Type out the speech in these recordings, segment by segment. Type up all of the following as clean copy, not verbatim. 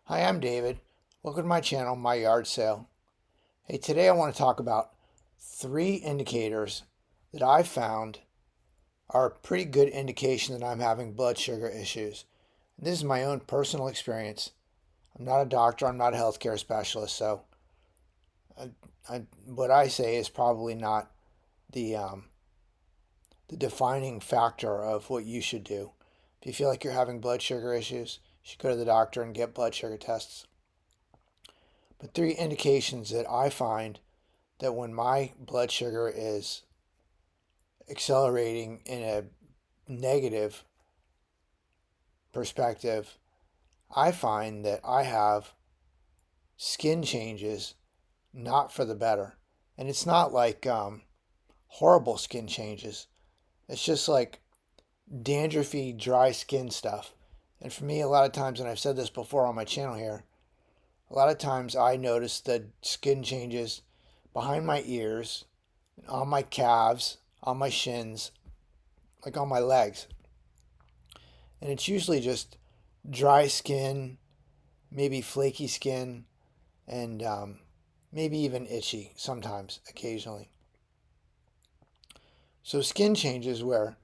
Hi, I'm David. Welcome to my channel, My Yard Sale. Hey, today I want to talk about 3 indicators that I found are a pretty good indication that I'm having blood sugar issues. This is my own personal experience. I'm not a doctor, I'm not a healthcare specialist, so I, what I say is probably not the, the defining factor of what you should do. If you feel like you're having blood sugar issues, you should go to the doctor and get blood sugar tests. But 3 indications that I find that when my blood sugar is accelerating in a negative perspective, I find that I have skin changes not for the better. And it's not like horrible skin changes, it's just like dandruffy, dry skin stuff. And for me, a lot of times, and I've said this before on my channel here, a lot of times I notice the skin changes behind my ears, on my calves, on my shins, like on my legs. And it's usually just dry skin, maybe flaky skin, and maybe even itchy sometimes, occasionally. So skin changes where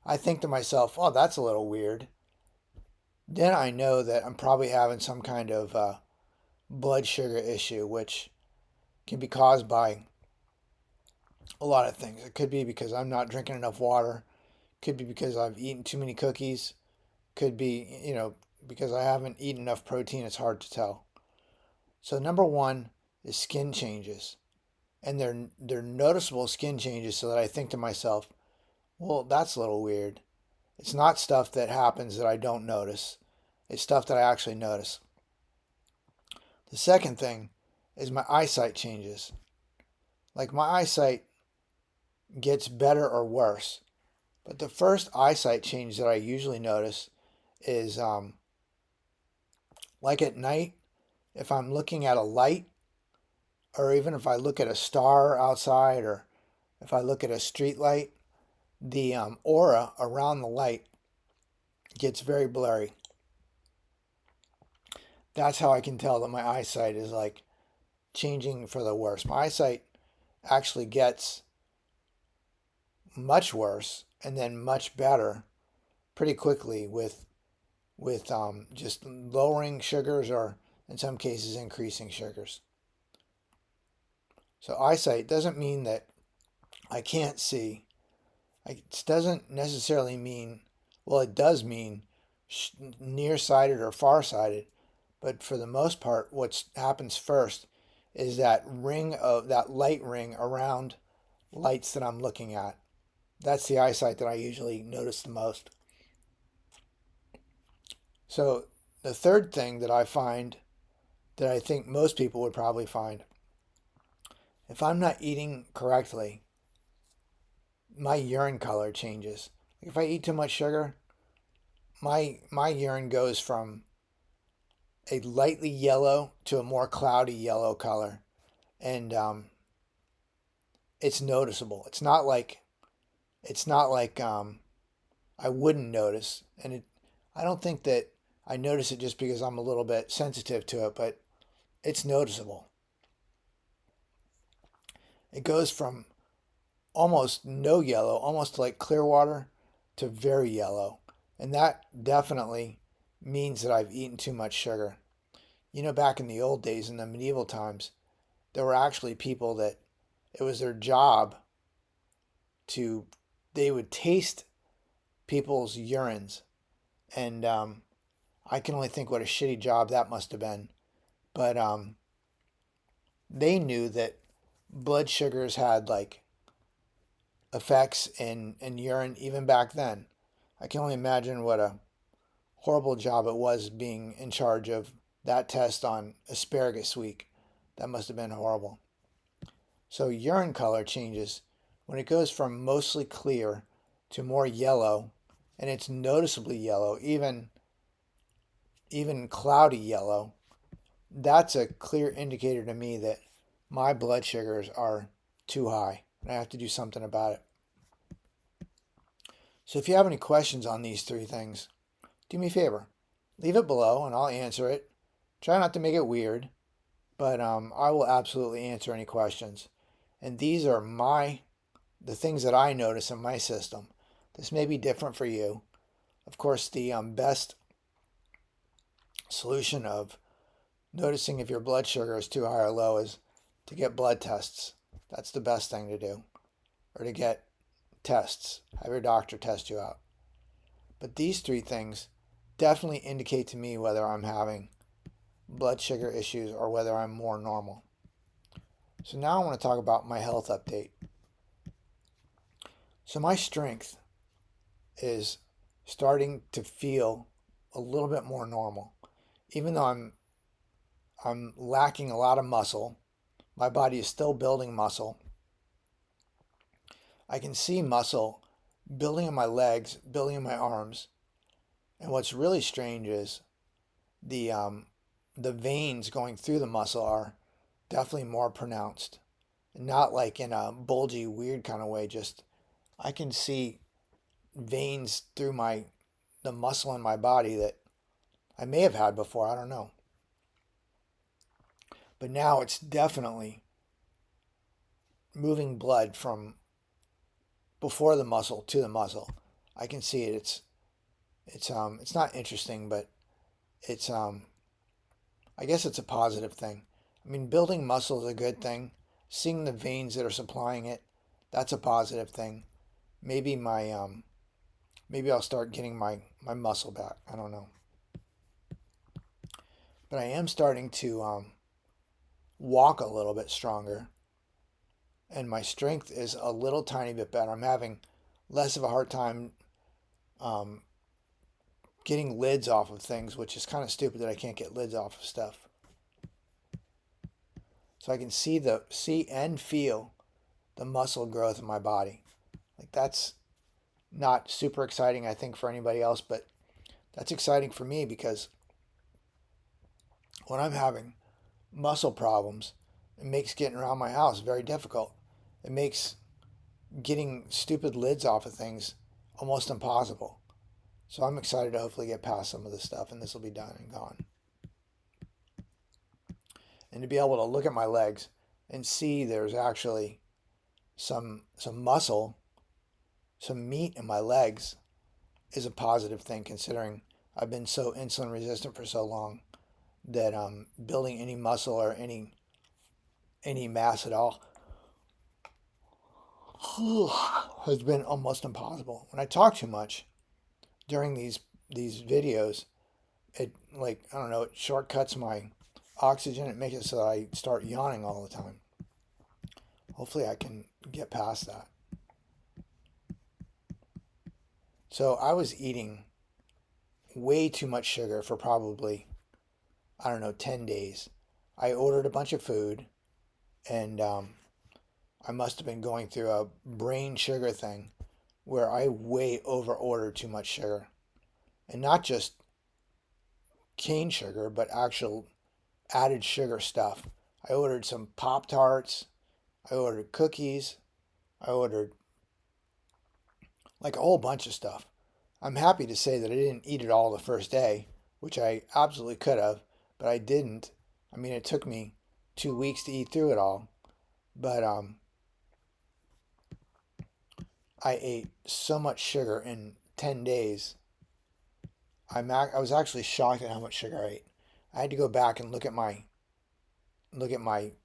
I think to myself, oh, that's a little weird. Then I know that I'm probably having some kind of blood sugar issue, which can be caused by a lot of things. It could be because I'm not drinking enough water. Could be because I've eaten too many cookies. Could be, because I haven't eaten enough protein. It's hard to tell. So number one is skin changes, and they're noticeable skin changes. So that I think to myself, well, that's a little weird. It's not stuff that happens that I don't notice. It's stuff that I actually notice. The second thing is my eyesight changes. Like my eyesight gets better or worse. But the first eyesight change that I usually notice is like at night, if I'm looking at a light, or even if I look at a star outside, or if I look at a street light, the aura around the light gets very blurry. That's how I can tell that my eyesight is like changing for the worse. My eyesight actually gets much worse and then much better pretty quickly with just lowering sugars or in some cases increasing sugars. So eyesight doesn't mean that I can't see. It doesn't necessarily mean, well, it does mean nearsighted or farsighted, but for the most part, what happens first is that light ring around lights that I'm looking at. That's the eyesight that I usually notice the most. So the third thing that I find that I think most people would probably find, if I'm not eating correctly, my urine color changes. If I eat too much sugar, my urine goes from a lightly yellow to a more cloudy yellow color, and it's noticeable. It's not like I wouldn't notice, and I don't think that I notice it just because I'm a little bit sensitive to it, but it's noticeable. It goes from almost no yellow, almost like clear water, to very yellow, and that definitely means that I've eaten too much sugar. Back in the old days, in the medieval times, there were actually people that it was their job to, they would taste people's urines. And I can only think what a shitty job that must have been. But they knew that blood sugars had like effects in urine even back then. I can only imagine what a horrible job it was being in charge of that test on asparagus week. That must have been horrible. So urine color changes when it goes from mostly clear to more yellow, and it's noticeably yellow, even cloudy yellow. That's a clear indicator to me that my blood sugars are too high and I have to do something about it. So if you have any questions on these 3 things, do me a favor. Leave it below and I'll answer it. Try not to make it weird, but I will absolutely answer any questions. And these are the things that I notice in my system. This may be different for you. Of course, the best solution of noticing if your blood sugar is too high or low is to get blood tests. That's the best thing to do, or to get tests. Have your doctor test you out. But these three things definitely indicate to me whether I'm having blood sugar issues or whether I'm more normal. So now I want to talk about my health update. So my strength is starting to feel a little bit more normal. Even though I'm lacking a lot of muscle, my body is still building muscle. I can see muscle building in my legs, building in my arms. And what's really strange is the veins going through the muscle are definitely more pronounced. Not like in a bulgy, weird kind of way, just I can see veins through the muscle in my body that I may have had before, I don't know. But now it's definitely moving blood from before the muscle to the muscle. I can see it. It's not interesting, but it's I guess it's a positive thing. I mean, building muscle is a good thing. Seeing the veins that are supplying it, that's a positive thing. Maybe maybe I'll start getting my muscle back. I don't know. But I am starting to walk a little bit stronger, and my strength is a little tiny bit better. I'm having less of a hard time um, getting lids off of things, which is kind of stupid that I can't get lids off of stuff. So I can see and feel the muscle growth in my body. Like that's not super exciting, I think, for anybody else, but that's exciting for me because when I'm having muscle problems, it makes getting around my house very difficult. It makes getting stupid lids off of things almost impossible. So I'm excited to hopefully get past some of this stuff and this will be done and gone. And to be able to look at my legs and see there's actually some muscle, some meat in my legs is a positive thing considering I've been so insulin resistant for so long that building any muscle or any mass at all has been almost impossible. When I talk too much during these videos, it like I don't know, it shortcuts my oxygen. It makes it so that I start yawning all the time. Hopefully I can get past that. So I was eating way too much sugar for probably, I don't know, 10 days. I ordered a bunch of food and I must have been going through a brain sugar thing where I way over ordered too much sugar. And not just cane sugar, but actual added sugar stuff. I ordered some Pop Tarts. I ordered cookies. I ordered like a whole bunch of stuff. I'm happy to say that I didn't eat it all the first day, which I absolutely could have, but I didn't. I mean, it took me 2 weeks to eat through it all, but I ate so much sugar in 10 days. I was actually shocked at how much sugar I ate. I had to go back and look at my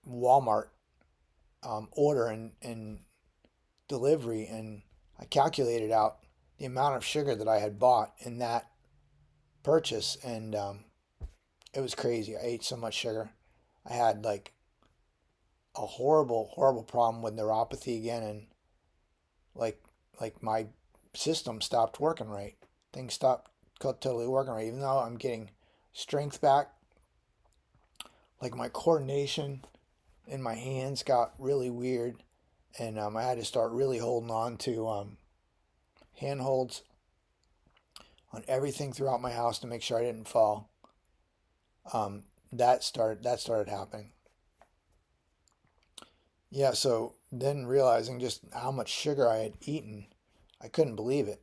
Walmart order and delivery, and I calculated out the amount of sugar that I had bought in that purchase, and it was crazy. I ate so much sugar. I had like a horrible, horrible problem with neuropathy again, and like my system stopped working right. Things stopped totally working right. Even though I'm getting strength back, like my coordination in my hands got really weird, and I had to start really holding on to handholds on everything throughout my house to make sure I didn't fall. That started happening. Yeah, so then realizing just how much sugar I had eaten, I couldn't believe it.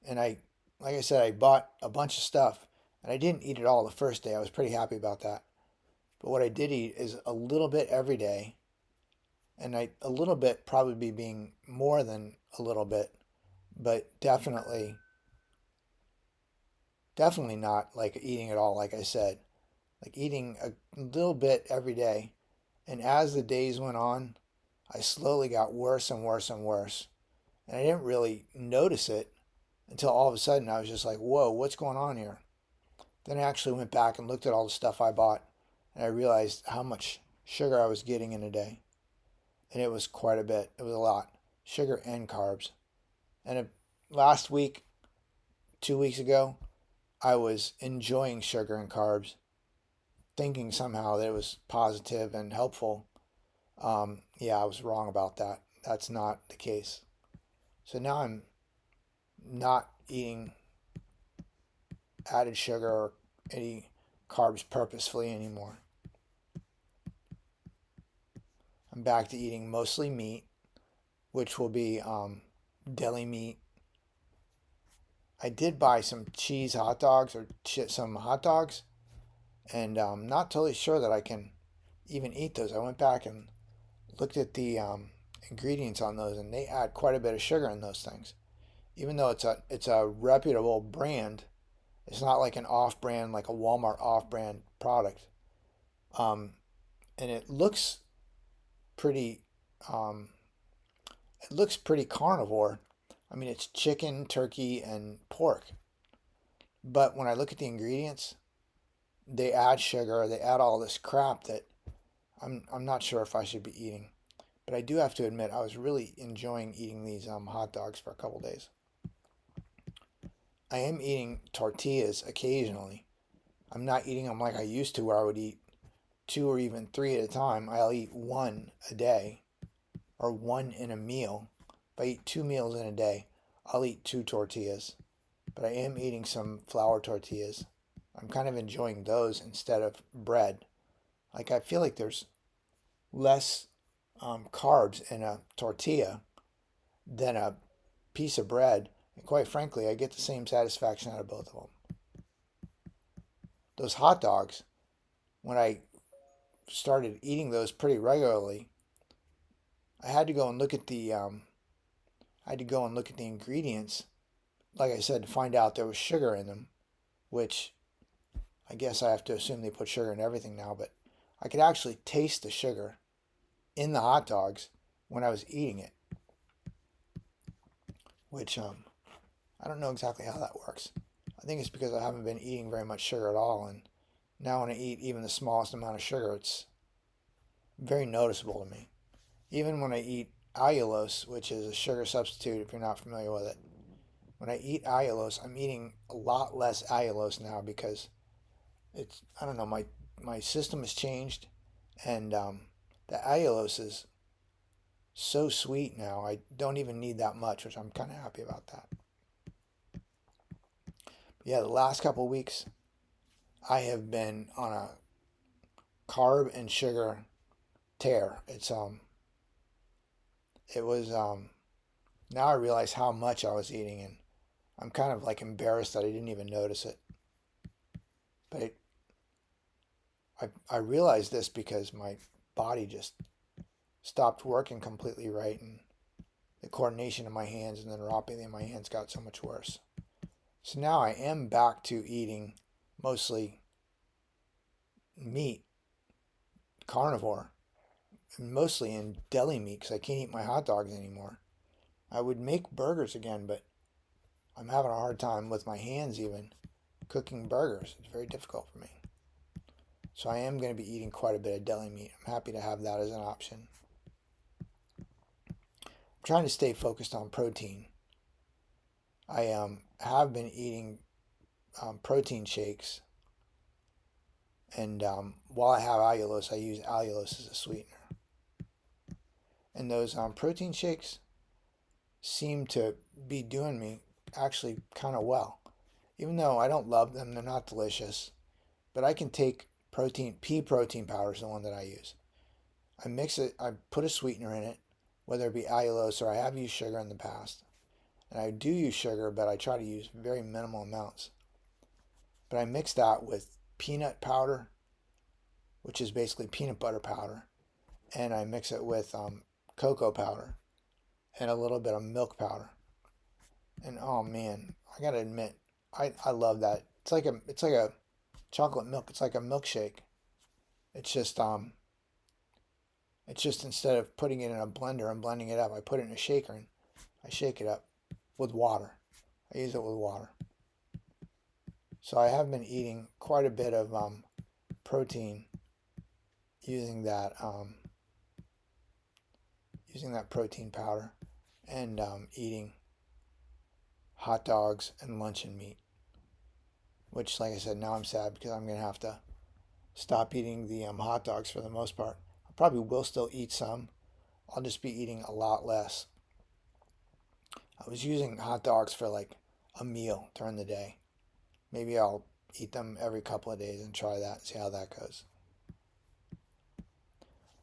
And like I said, I bought a bunch of stuff, And I didn't eat it all the first day. I was pretty happy about that. But what I did eat is a little bit every day, and a little bit probably being more than a little bit, but definitely not like eating it all, like I said. Like eating a little bit every day. And as the days went on, I slowly got worse and worse and worse. And I didn't really notice it until all of a sudden I was just like, whoa, what's going on here? Then I actually went back and looked at all the stuff I bought, and I realized how much sugar I was getting in a day. And it was quite a bit. It was a lot. Sugar and carbs. And last week, 2 weeks ago, I was enjoying sugar and carbs, thinking somehow that it was positive and helpful. Yeah, I was wrong about that. That's not the case. So now I'm not eating added sugar or any carbs purposefully anymore. I'm back to eating mostly meat, which will be deli meat. I did buy some cheese hot dogs or some hot dogs, and I'm not totally sure that I can even eat those. I went back and looked at the ingredients on those, and they add quite a bit of sugar in those things. Even though it's a reputable brand, it's not like an off-brand, like a Walmart off-brand product. Um, and pretty, um, it looks pretty carnivore. I mean, it's chicken, turkey, and pork. But when I look at the ingredients, they add sugar, they add all this crap that I'm not sure if I should be eating. But I do have to admit, I was really enjoying eating these hot dogs for a couple days. I am eating tortillas occasionally. I'm not eating them like I used to, where I would eat two or even three at a time. I'll eat one a day or one in a meal. If I eat 2 meals in a day, I'll eat 2 tortillas. But I am eating some flour tortillas. I'm kind of enjoying those instead of bread. Like I feel like there's less carbs in a tortilla than a piece of bread. And quite frankly, I get the same satisfaction out of both of them. Those hot dogs, when I started eating those pretty regularly, I had to go and look at the ingredients, like I said, to find out there was sugar in them, which I guess I have to assume they put sugar in everything now, but I could actually taste the sugar in the hot dogs when I was eating it, which I don't know exactly how that works. I think it's because I haven't been eating very much sugar at all, and now when I eat even the smallest amount of sugar, it's very noticeable to me. Even when I eat allulose, which is a sugar substitute if you're not familiar with it, when I eat allulose, I'm eating a lot less allulose now because I don't know, my system has changed, and the allulose is so sweet now. I don't even need that much, which I'm kind of happy about that. But yeah, the last couple of weeks, I have been on a carb and sugar tear. It was now I realize how much I was eating, and I'm kind of like embarrassed that I didn't even notice it. But I realized this because my body just stopped working completely right, and the coordination of my hands and the neuropathy in my hands got so much worse. So now I am back to eating mostly meat, carnivore, and mostly in deli meat because I can't eat my hot dogs anymore. I would make burgers again, but I'm having a hard time with my hands even cooking burgers. It's very difficult for me. So I am going to be eating quite a bit of deli meat. I'm happy to have that as an option. I'm trying to stay focused on protein. I have been eating protein shakes, and while I have allulose, I use allulose as a sweetener. And those protein shakes seem to be doing me actually kind of well. Even though I don't love them, they're not delicious. But I can take pea protein powder is the one that I use. I mix it, I put a sweetener in it, whether it be allulose or I have used sugar in the past. And I do use sugar, but I try to use very minimal amounts. but I mix that with peanut powder, which is basically peanut butter powder, and I mix it with cocoa powder and a little bit of milk powder. And oh man, I gotta admit, I love that. It's like a chocolate milk. It's like a milkshake. It's just it's just instead of putting it in a blender and blending it up, I put it in a shaker and I shake it up with water. I use it with water. So I have been eating quite a bit of protein using that protein powder, and eating hot dogs and luncheon meat. Which, like I said, now I'm sad because I'm gonna have to stop eating the hot dogs for the most part. I probably will still eat some. I'll just be eating a lot less. I was using hot dogs for like a meal during the day. Maybe I'll eat them every couple of days and try that and see how that goes.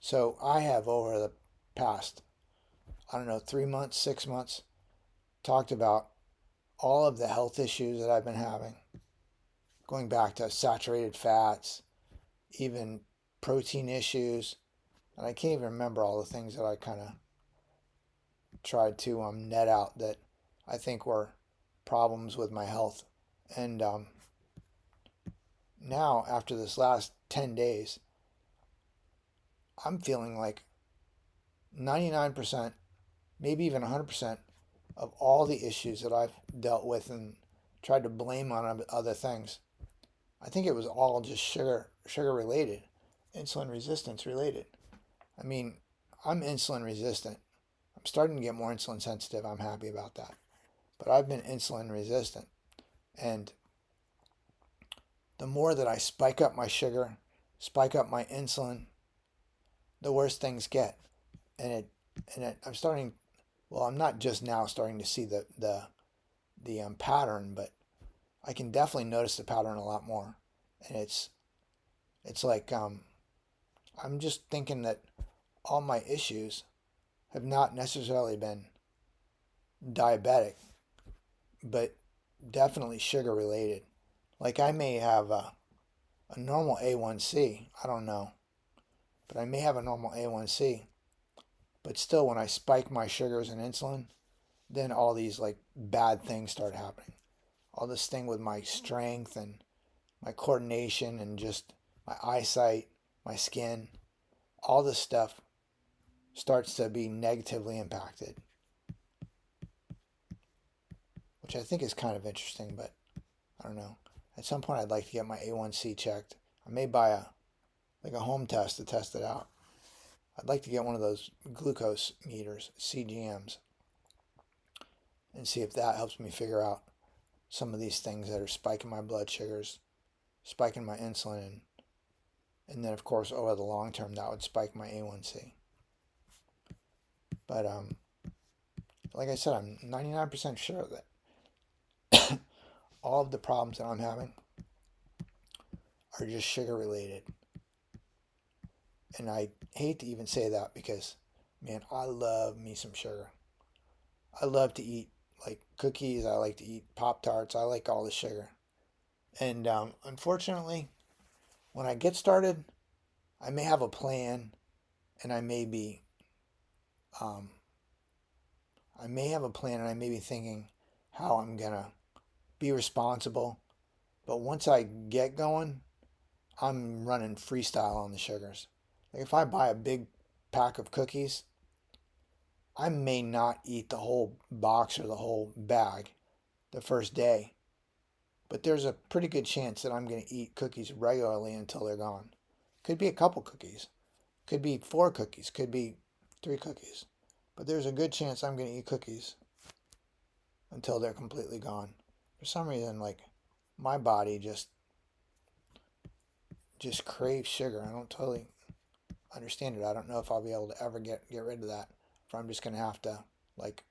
So I have, over the past, I don't know, 3 months, 6 months, talked about all of the health issues that I've been having, going back to saturated fats, even protein issues, and I can't even remember all the things that I kind of tried to net out that I think were problems with my health. And now, after this last 10 days, I'm feeling like 99%, maybe even 100% of all the issues that I've dealt with and tried to blame on other things, I think it was all just sugar related, insulin resistance related. I mean, I'm insulin resistant. I'm starting to get more insulin sensitive. I'm happy about that. But I've been insulin resistant. And the more that I spike up my sugar, spike up my insulin, the worse things get. I'm starting, well, I'm not just now starting to see the pattern, but I can definitely notice the pattern a lot more. And it's like I'm just thinking that all my issues have not necessarily been diabetic, but definitely sugar related. Like I may have a normal A1C, I don't know, but I may have a normal A1C, but still when I spike my sugars and insulin, then all these like bad things start happening. All this thing with my strength and my coordination and just my eyesight, my skin, all this stuff starts to be negatively impacted, which I think is kind of interesting, but I don't know. At some point, I'd like to get my A1C checked. I may buy a home test to test it out. I'd like to get one of those glucose meters, CGMs, and see if that helps me figure out some of these things that are spiking my blood sugars, spiking my insulin, and then of course over the long term that would spike my A1C. But like I said, I'm 99% sure that all of the problems that I'm having are just sugar related. And I hate to even say that because, man, I love me some sugar. I love to eat like cookies. I like to eat Pop Tarts. I like all the sugar. And unfortunately, when I get started, I may have a plan, and um, I may have a plan, and I may be thinking how I'm gonna be responsible. But once I get going, I'm running freestyle on the sugars. Like if I buy a big pack of cookies, I may not eat the whole box or the whole bag the first day, but there's a pretty good chance that I'm going to eat cookies regularly until they're gone. Could be a couple cookies, could be 4 cookies, could be 3 cookies, but there's a good chance I'm going to eat cookies until they're completely gone. For some reason, like my body just craves sugar. I don't totally understand it. I don't know if I'll be able to ever get rid of that, if I'm just going to have to like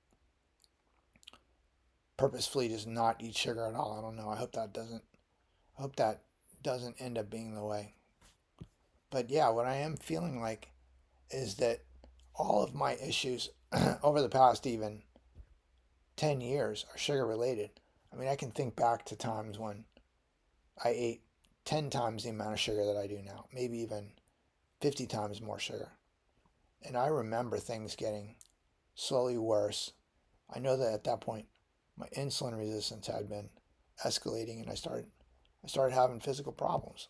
purposefully just not eat sugar at all. I don't know. I hope that doesn't end up being the way. But yeah, what I am feeling like is that all of my issues over the past even 10 years are sugar related. I mean, I can think back to times when I ate 10 times the amount of sugar that I do now, maybe even 50 times more sugar. And I remember things getting slowly worse. I know that at that point, my insulin resistance had been escalating, and I started having physical problems.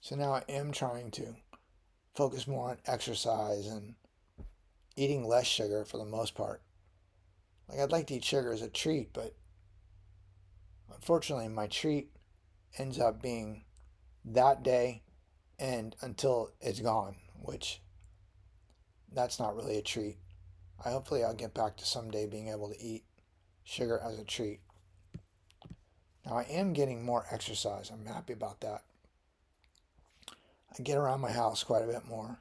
So now I am trying to focus more on exercise and eating less sugar for the most part. Like, I'd like to eat sugar as a treat, but unfortunately my treat ends up being that day and until it's gone, which that's not really a treat. Hopefully I'll get back to someday being able to eat sugar as a treat. Now I am getting more exercise. I'm happy about that. I get around my house quite a bit more.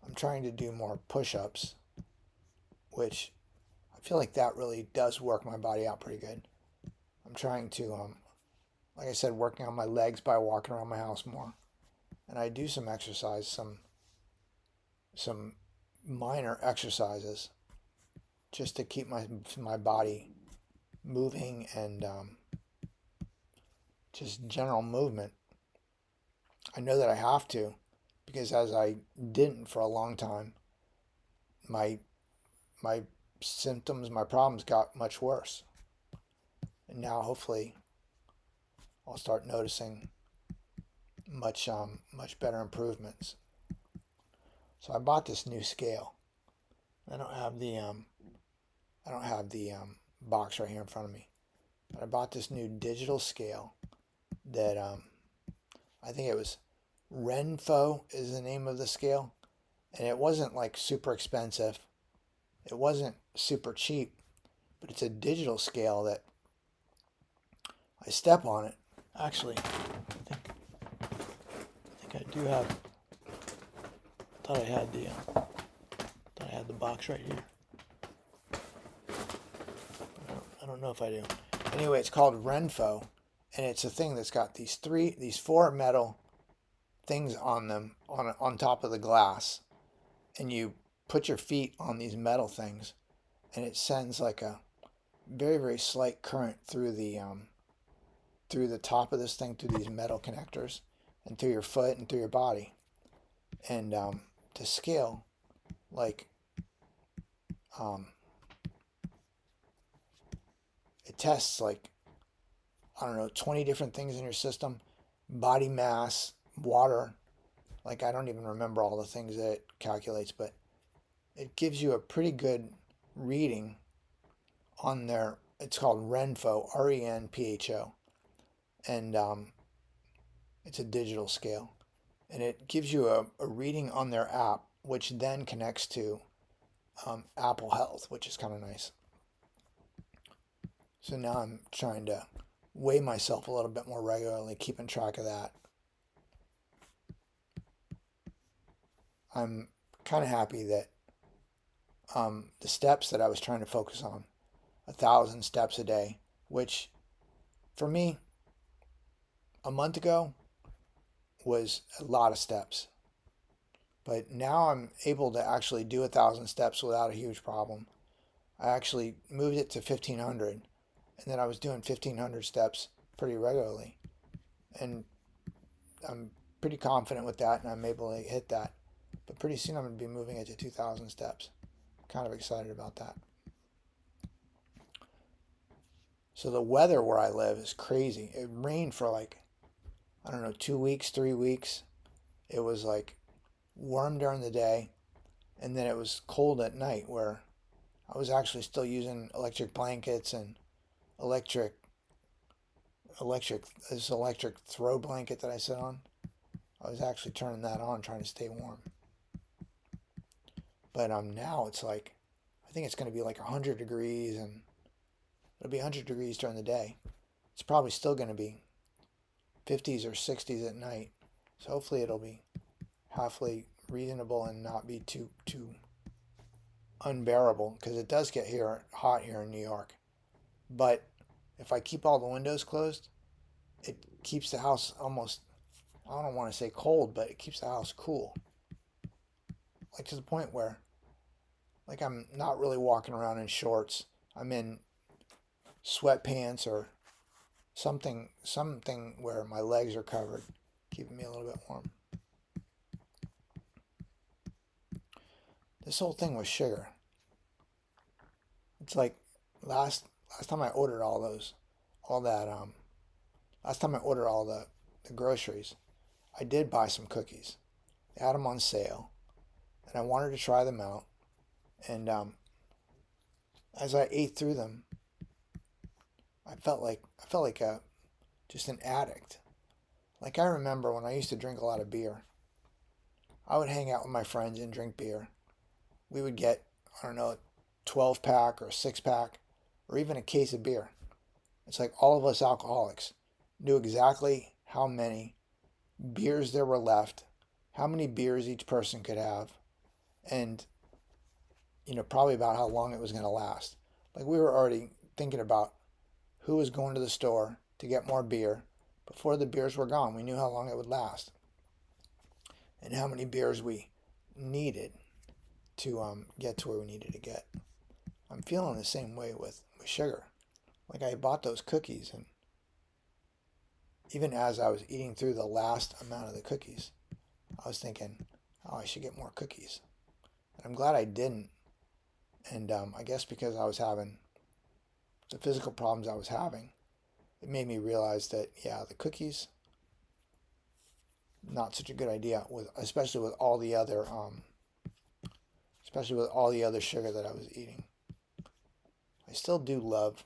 I'm trying to do more push-ups, which I feel like that really does work my body out pretty good. I'm trying to, like I said, working on my legs by walking around my house more. And I do some exercise, some minor exercises, just to keep my body moving and just general movement. I know that I have to, because as I didn't for a long time, my my symptoms, my problems got much worse. And now hopefully I'll start noticing much better improvements. So I bought this new scale. I don't have the box right here in front of me, but I bought this new digital scale that I think it was Renpho is the name of the scale, and it wasn't like super expensive. It wasn't super cheap, but it's a digital scale that I step on it. Actually, I think I do have. Thought I had the box right here. I don't know if I do. Anyway, it's called Renpho, and it's a thing that's got these four metal things on them on top of the glass, and you put your feet on these metal things, and it sends like a very, very slight current through the top of this thing, through these metal connectors, and through your foot and through your body. And to scale, like it tests like, I don't know, 20 different things in your system, body mass, water. Like, I don't even remember all the things that it calculates, but it gives you a pretty good reading on their. It's called Renpho, Renpho, and it's a digital scale, and it gives you a reading on their app, which then connects to Apple Health, which is kind of nice. So now I'm trying to weigh myself a little bit more regularly, keeping track of that. I'm kind of happy that the steps that I was trying to focus on, 1,000 steps a day, which for me a month ago was a lot of steps. But now I'm able to actually do 1,000 steps without a huge problem. I actually moved it to 1,500, and then I was doing 1,500 steps pretty regularly. And I'm pretty confident with that, and I'm able to hit that. But pretty soon I'm going to be moving it to 2,000 steps. Kind of excited about that. So the weather where I live is crazy. It rained for like, I don't know, 2 weeks, 3 weeks. It was like warm during the day, and then it was cold at night, where I was actually still using electric blankets and electric this electric throw blanket that I sit on. I was actually turning that on, trying to stay warm. But now it's like, I think it's going to be like 100 degrees, and it'll be 100 degrees during the day. It's probably still going to be 50s or 60s at night. So hopefully it'll be halfway reasonable and not be too unbearable, because it does get hot here in New York. But if I keep all the windows closed, it keeps the house almost, I don't want to say cold, but it keeps the house cool. Like, to the point where, like, I'm not really walking around in shorts. I'm in sweatpants or something where my legs are covered, keeping me a little bit warm. This whole thing with sugar. It's like last time I ordered all that last time I ordered all the groceries, I did buy some cookies. They had them on sale, and I wanted to try them out. And as I ate through them, I felt like a just an addict. Like I remember when I used to drink a lot of beer. I would hang out with my friends and drink beer. We would get, I don't know, 12 pack or 6 pack or even a case of beer. It's like all of us alcoholics knew exactly how many beers there were left, how many beers each person could have, and probably about how long it was going to last. Like we were already thinking about who was going to the store to get more beer before the beers were gone. We knew how long it would last and how many beers we needed to get to where we needed to get. I'm feeling the same way with sugar. Like I bought those cookies, and even as I was eating through the last amount of the cookies, I was thinking, oh, I should get more cookies. And I'm glad I didn't. And I guess because I was having the physical problems I was having, it made me realize that, yeah, the cookies, not such a good idea, especially with all the other sugar that I was eating. I still do love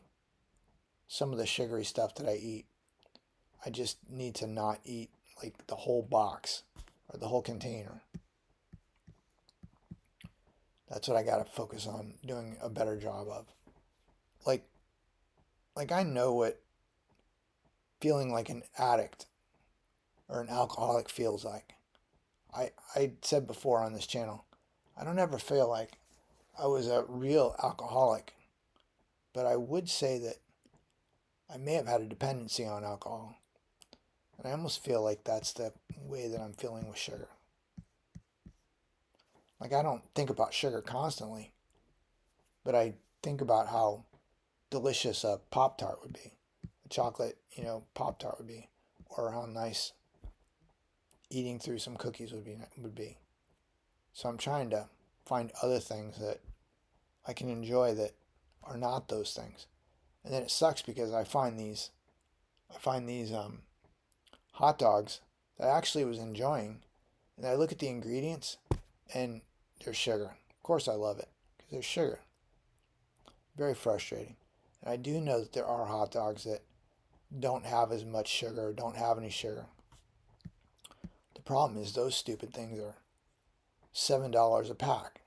some of the sugary stuff that I eat. I just need to not eat like the whole box or the whole container. That's what I got to focus on doing a better job of. Like I know what feeling like an addict or an alcoholic feels like. I said before on this channel, I don't ever feel like I was a real alcoholic, but I would say that I may have had a dependency on alcohol. And I almost feel like that's the way that I'm feeling with sugar. Like I don't think about sugar constantly, but I think about how delicious a Pop Tart would be, a chocolate, Pop Tart would be, or how nice eating through some cookies would be. So I'm trying to find other things that I can enjoy that are not those things. And then it sucks because I find these hot dogs that I actually was enjoying, and I look at the ingredients and there's sugar. Of course I love it because there's sugar. Very frustrating. And I do know that there are hot dogs that don't have as much sugar or don't have any sugar. The problem is those stupid things are $7 a pack,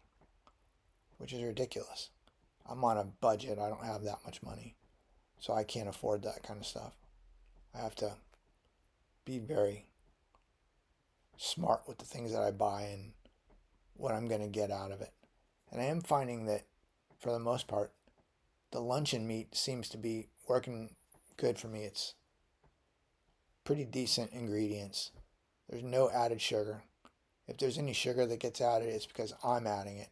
which is ridiculous. I'm on a budget. I don't have that much money, so I can't afford that kind of stuff. I have to be very smart with the things that I buy and what I'm going to get out of it. And I am finding that, for the most part, the luncheon meat seems to be working good for me. It's pretty decent ingredients. There's no added sugar. If there's any sugar that gets added, it's because I'm adding it,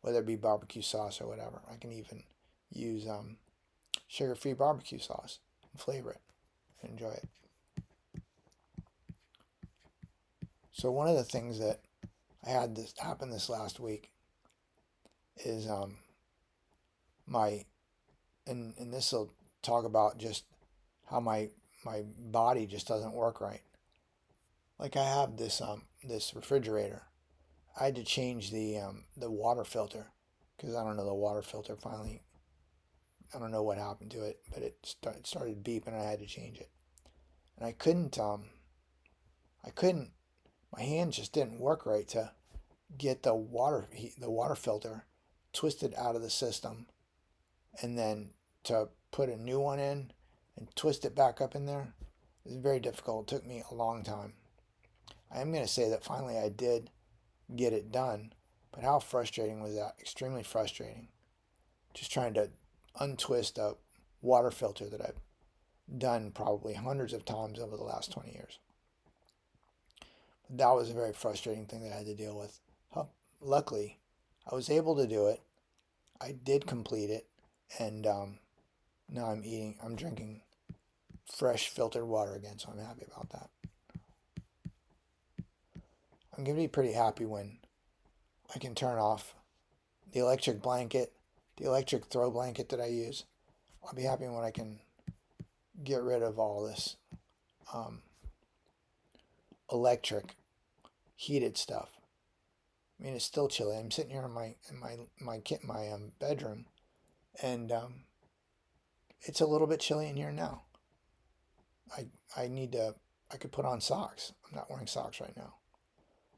whether it be barbecue sauce or whatever. I can even use sugar-free barbecue sauce and flavor it and enjoy it. So one of the things that I had this happen this last week is my and this will talk about just how my body just doesn't work right. Like I have this refrigerator. I had to change the water filter because I don't know, the water filter finally, I don't know what happened to it, but it started beeping and I had to change it. And I couldn't my hand just didn't work right to get the water filter twisted out of the system and then to put a new one in and twist it back up in there. It was very difficult. It took me a long time. I am going to say that finally I did get it done, but how frustrating was that? Extremely frustrating. Just trying to untwist a water filter that I've done probably hundreds of times over the last 20 years. But that was a very frustrating thing that I had to deal with. Luckily, I was able to do it. I did complete it, and now I'm drinking fresh filtered water again, so I'm happy about that. I'm going to be pretty happy when I can turn off the electric blanket, the electric throw blanket that I use. I'll be happy when I can get rid of all this um, electric heated stuff. I mean, it's still chilly. I'm sitting here in my bedroom, and it's a little bit chilly in here now. I need to. I could put on socks. I'm not wearing socks right now.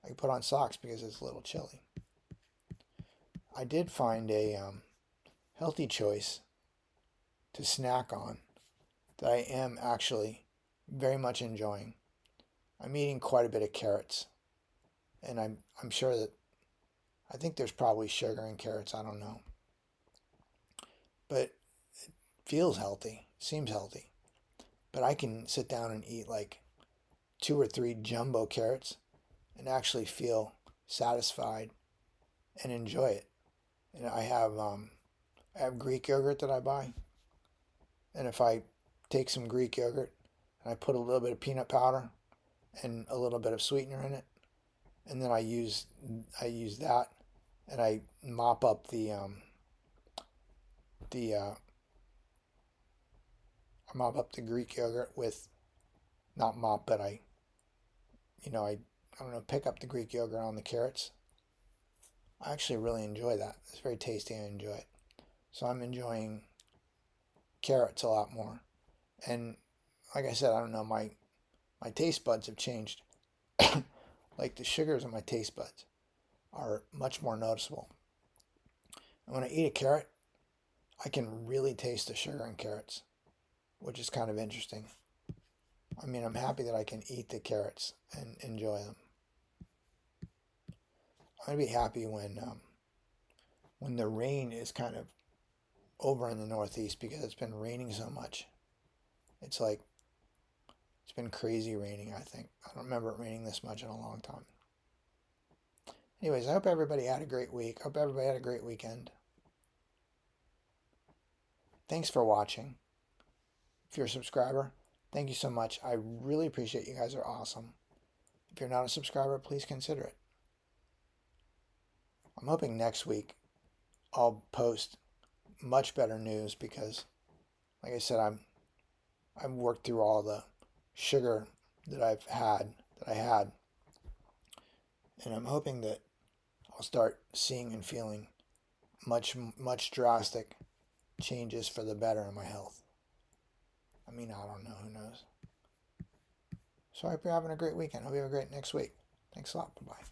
I could put on socks because it's a little chilly. I did find a healthy choice to snack on that I am actually very much enjoying. I'm eating quite a bit of carrots, and I'm sure that I think there's probably sugar in carrots. I don't know, but it feels healthy. Seems healthy. But I can sit down and eat like 2 or 3 jumbo carrots and actually feel satisfied and enjoy it. And I have Greek yogurt that I buy, and if I take some Greek yogurt and I put a little bit of peanut powder and a little bit of sweetener in it, and then I use that, and I mop up the I mop up the Greek yogurt with, not mop, but I don't know, pick up the Greek yogurt on the carrots. I actually really enjoy that. It's very tasty. I enjoy it. So I'm enjoying carrots a lot more. And like I said, I don't know, my taste buds have changed. Like the sugars in my taste buds are much more noticeable. And when I eat a carrot, I can really taste the sugar in carrots, which is kind of interesting. I mean, I'm happy that I can eat the carrots and enjoy them. I'm gonna be happy when the rain is kind of over in the Northeast because it's been raining so much. It's like it's been crazy raining, I think. I don't remember it raining this much in a long time. Anyways, I hope everybody had a great week. Hope everybody had a great weekend. Thanks for watching. If you're a subscriber, thank you so much. I really appreciate you guys are awesome. If you're not a subscriber, please consider it. I'm hoping next week I'll post much better news because, like I said, I've worked through all the sugar that I had, and I'm hoping that I'll start seeing and feeling much drastic changes for the better in my health. I mean, I don't know, who knows. So I hope you're having a great weekend. Hope you have a great next week. Thanks a lot. Bye-bye.